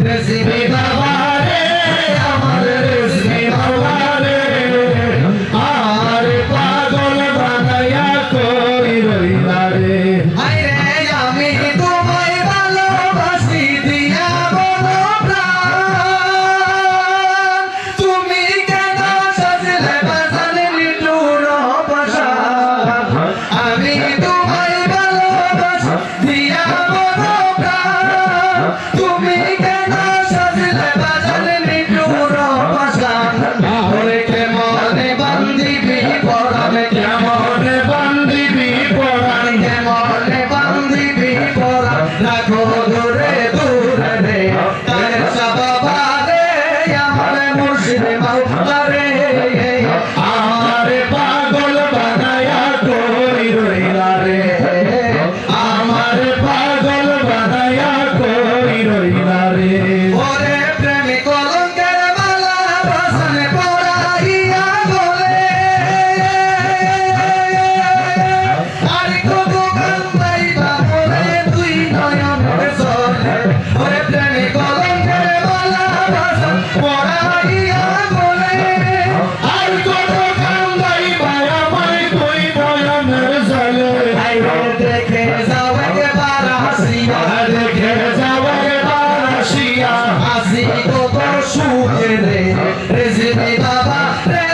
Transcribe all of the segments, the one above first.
recipe বাবা রে আমার রেসিপি বাবা রে আর পাগল বানায়া কই রইলা রে আয় রে আমি তোমায় ভালোবাসি দিয়া বলো প্রাণ তুমি কেন সাজলে বাজালে নিটুর ভাষা আমি তোমায় ভালোবাসি দিয়া বলো প্রাণ তুমি কেন সাজলে বাজালে নিটুর ভাষা ওরে কেমনে বান্দিবি পরাণ কেমনে বান্দিবি পরাণ কেমনে বান্দিবি পরাণ রাখো দূরে দূরে রে তার বাবা রে আমার মুর্শিদ মাওলা রে আমার পাগল বানায়া কই রইলা রে আমার পাগল বানায়া কই রইলা রে ওরে প্রেমী কলঙ্কের মালা বাসনে পরাইয়া বলে আর কত কান্দাইবা বলে তুই নয়নের জলে ওরে প্রেমী কলঙ্কের মালা বাসন পরাইয়া বলে আর কত কান্দাইবা আমায় তুই নয়নের জলে দেখে যাও একবার আসিয়া দেখে যাও একবার আসিয়া আসি কত সুখে রে রেসিপি বাবা রে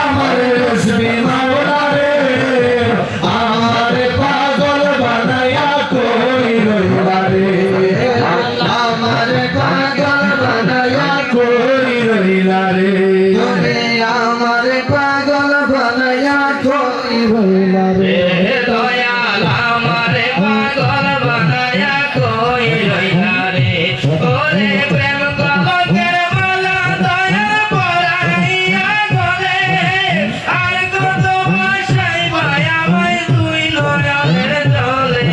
আমার রেসিপি মাওলা রে আমার পাগল বানায়া কই রইলা রে আমার পাগল বানায়া কই রইলা রে আমার পাগল বানায়া কই রইলা রে দয়াল আমারে পাগল বানায়া কই রইলা রে ওরে প্রেম কলঙ্কের মালা দয়াল পরাইয়া গলে আর কত ভাষাই আমায় তুই নয়নের জলে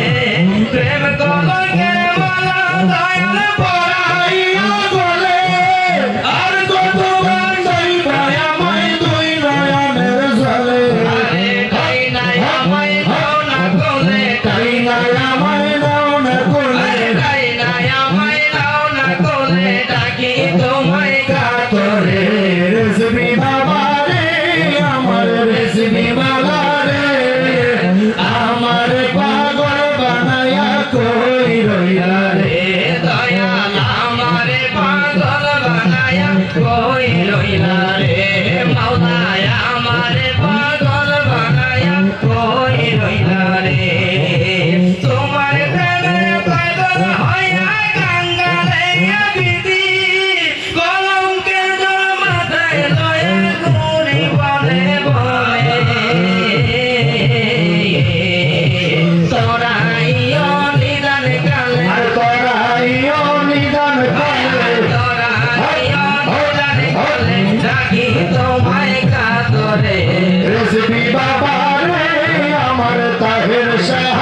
প্রেম কলঙ্কের মালা দয়াল পরাইয়া গলে আর কত বান্দাই আমায় তুই নয়নের জলে আরে কাই নাই আমায় দাও না কোলে তাই না আমায় নাও না কোলে কাই নাই আমায় দাও না কোলে ডাকি তোমায় কাতরে রেসিপি বাবা রে আমার রেসিপি বাবা রে আমার পাগল বানায়া কই রইলা রে দয়াল আমারে পাগল বানায়া কই রইলা রে মাওলা আমারে পাগল বানায়া কই রইলা রে তোমার প্রেমে পাগল হইয়া গঙ্গালে বিধি কলঙ্কের জল মাথায় লয়া ঘুরি বলে বলে তোরাইও নিদান কালে আর করাইও নিদান কালে রেসিপি বাবা রে আমার তাহের শাহ